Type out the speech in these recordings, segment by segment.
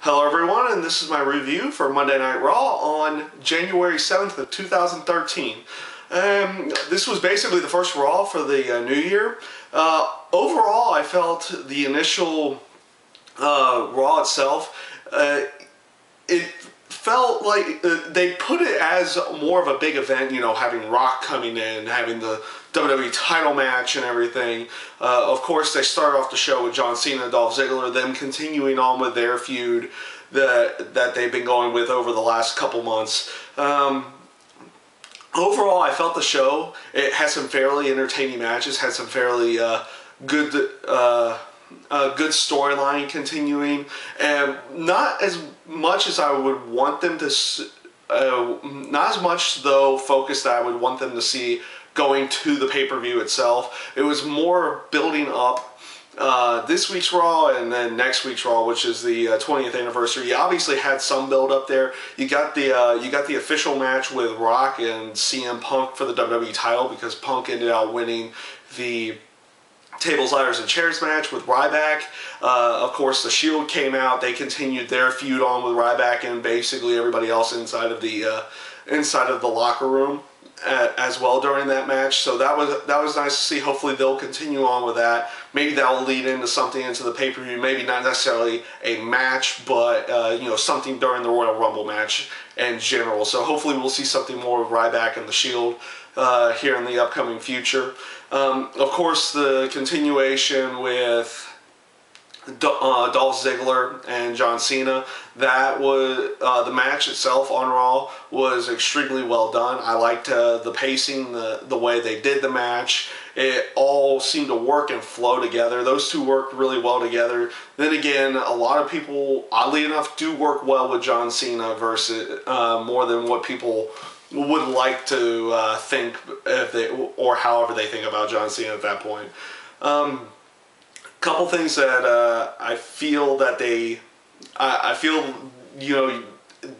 Hello everyone, and this is my review for Monday Night Raw on January 7th of 2013. This was basically the first Raw for the new year. Overall, I felt the initial Raw itself, it felt like they put it as more of a big event, you know, having Rock coming in, having the WWE title match and everything. Of course, they started off the show with John Cena and Dolph Ziggler, them continuing on with their feud that they've been going with over the last couple months. Overall, I felt the show, it had some fairly entertaining matches, had some fairly good storyline continuing, and not as much as I would want them to, not as much though focused that I would want them to see going to the pay-per-view itself. It was more building up this week's Raw and then next week's Raw, which is the 20th anniversary. You obviously had some build up there. You got the official match with Rock and CM Punk for the WWE title because Punk ended up winning the tables, ladders, and chairs match with Ryback. Of course, the Shield came out. They continued their feud on with Ryback and basically everybody else inside of the locker room as well during that match. So that was nice to see. Hopefully they'll continue on with that. Maybe that will lead into something into the pay-per-view. Maybe not necessarily a match, but you know, something during the Royal Rumble match in general. So hopefully we'll see something more of Ryback and the Shield here in the upcoming future. Of course, the continuation with Dolph Ziggler and John Cena, that was the match itself on Raw was extremely well done. I liked the pacing, the way they did the match. It all seemed to work and flow together. Those two worked really well together. Then again, a lot of people, oddly enough, do work well with John Cena versus more than what people would like to think if they, or however they think about John Cena at that point. Couple things that I feel that I feel, you know,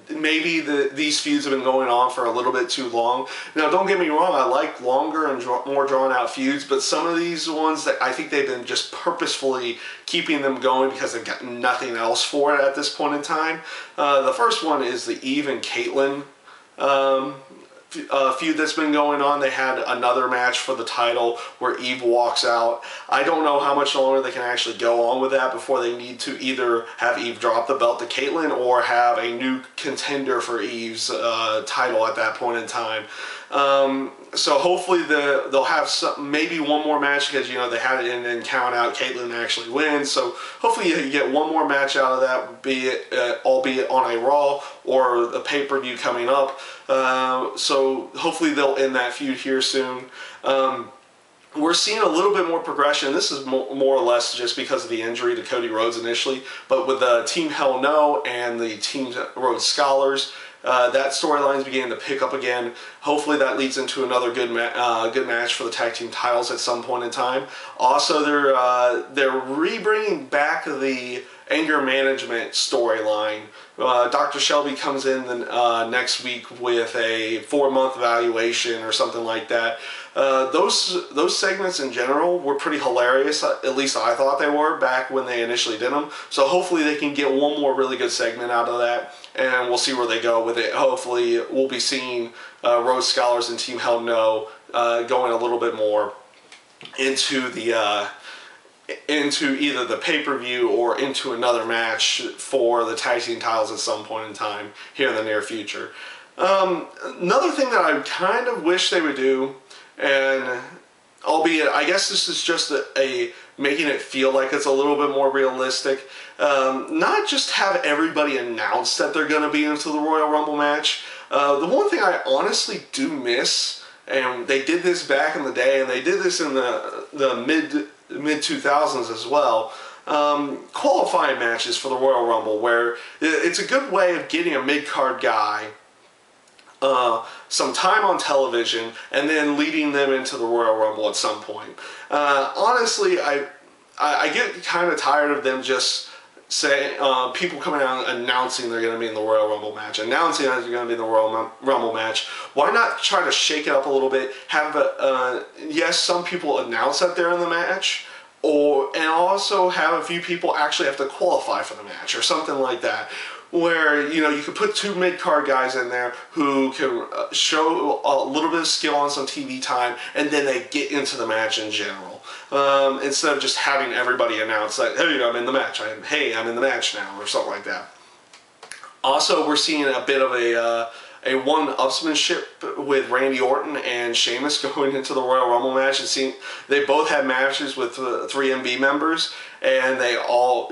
maybe these feuds have been going on for a little bit too long. Now, don't get me wrong, I like longer and more drawn out feuds, but some of these ones that I think they've been just purposefully keeping them going because they've got nothing else for it at this point in time. The first one is the Eve and Caitlyn feud that's been going on. They had another match for the title where Eve walks out. I don't know how much longer they can actually go on with that before they need to either have Eve drop the belt to Caitlyn or have a new contender for Eve's title at that point in time. So hopefully they'll have maybe one more match because, you know, they had it in and count out. Caitlyn actually wins. So hopefully you get one more match out of that, be it albeit on a Raw or a pay-per-view coming up. So hopefully they'll end that feud here soon. We're seeing a little bit more progression. This is more or less just because of the injury to Cody Rhodes initially. But with the Team Hell No and the Team Rhodes Scholars, that storyline's beginning to pick up again. Hopefully that leads into another good match for the tag team titles at some point in time. Also, they're rebringing back the anger management storyline. Dr. Shelby comes in next week with a 4-month evaluation or something like that. Those segments in general were pretty hilarious. At least I thought they were back when they initially did them. So hopefully they can get one more really good segment out of that, and we'll see where they go with it. Hopefully we'll be seeing Rhodes Scholars and Team Hell No going a little bit more into the into either the pay-per-view or into another match for the tag team titles at some point in time here in the near future. Another thing that I kind of wish they would do, and albeit I guess this is just a making it feel like it's a little bit more realistic, not just have everybody announce that they're going to be into the Royal Rumble match. The one thing I honestly do miss, and they did this back in the day, and they did this in the mid-2000s as well, qualifying matches for the Royal Rumble, where it's a good way of getting a mid-card guy some time on television and then leading them into the Royal Rumble at some point. Honestly, I get kind of tired of them just say people coming out and announcing they're going to be in the Royal Rumble match, announcing that they're going to be in the Royal Rumble match. Why not try to shake it up a little bit? Have yes, some people announce that they're in the match, and also have a few people actually have to qualify for the match or something like that, where you could put 2 mid-card guys in there who can show a little bit of skill on some TV time, and then they get into the match in general, instead of just having everybody announce like, hey, I'm in the match, I'm in the match now, or something like that. Also, we're seeing a bit of a one-upsmanship with Randy Orton and Sheamus going into the Royal Rumble match. They both had matches with 3MB members, and they all,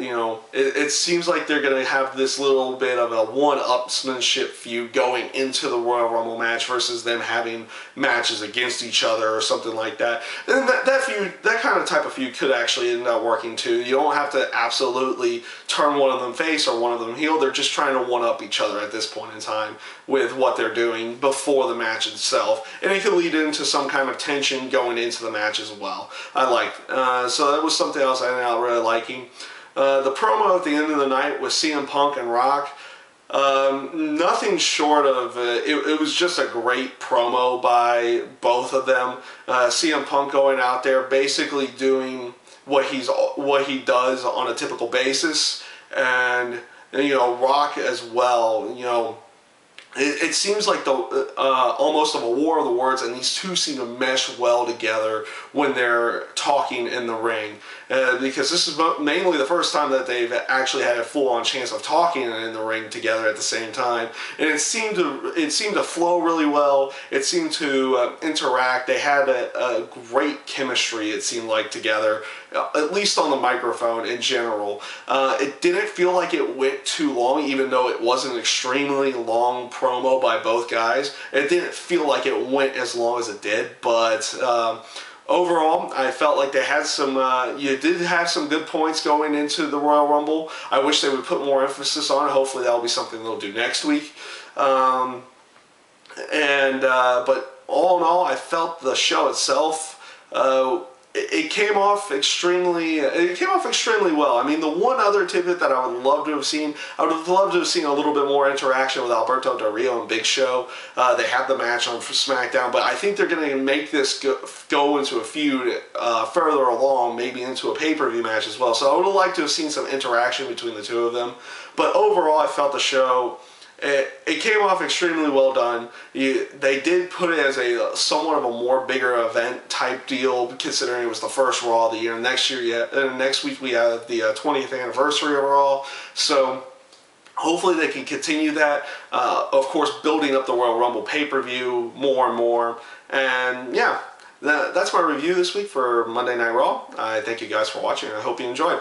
it seems like they're going to have this little bit of a one-upsmanship feud going into the Royal Rumble match versus them having matches against each other or something like that. And that kind of type of feud could actually end up working too. You don't have to absolutely turn one of them face or one of them heel. They're just trying to one-up each other at this point in time with what they're doing before the match itself, and it could lead into some kind of tension going into the match as well. So that was something else I ended up really liking. The promo at the end of the night with CM Punk and Rock, nothing short of it was just a great promo by both of them. CM Punk going out there basically doing what he does on a typical basis, and Rock as well. It seems like almost of a war of the words, and these two seem to mesh well together when they're talking in the ring. Because this is mainly the first time that they've actually had a full-on chance of talking in the ring together at the same time, and it seemed to flow really well. It seemed to interact. They had a great chemistry, it seemed like, together, at least on the microphone in general. It didn't feel like it went too long, even though it was an extremely long promo by both guys. It didn't feel like it went as long as it did, but overall, I felt like they had you did have some good points going into the Royal Rumble. I wish they would put more emphasis on it. Hopefully that will be something they'll do next week. But all in all, I felt the show itself, it came off extremely well. I mean, the one other tidbit that I would love to have seen, I would have loved to have seen a little bit more interaction with Alberto Del Rio and Big Show. They had the match on SmackDown, but I think they're going to make this go into a feud further along, maybe into a pay-per-view match as well. So I would have liked to have seen some interaction between the two of them. But overall, I felt the show, it came off extremely well done. They did put it as a somewhat of a more bigger event type deal, considering it was the first Raw of the year. Next week we have the 20th anniversary of Raw. So hopefully they can continue that. Of course, building up the Royal Rumble pay-per-view more and more. And yeah, that's my review this week for Monday Night Raw. I thank you guys for watching, and I hope you enjoyed.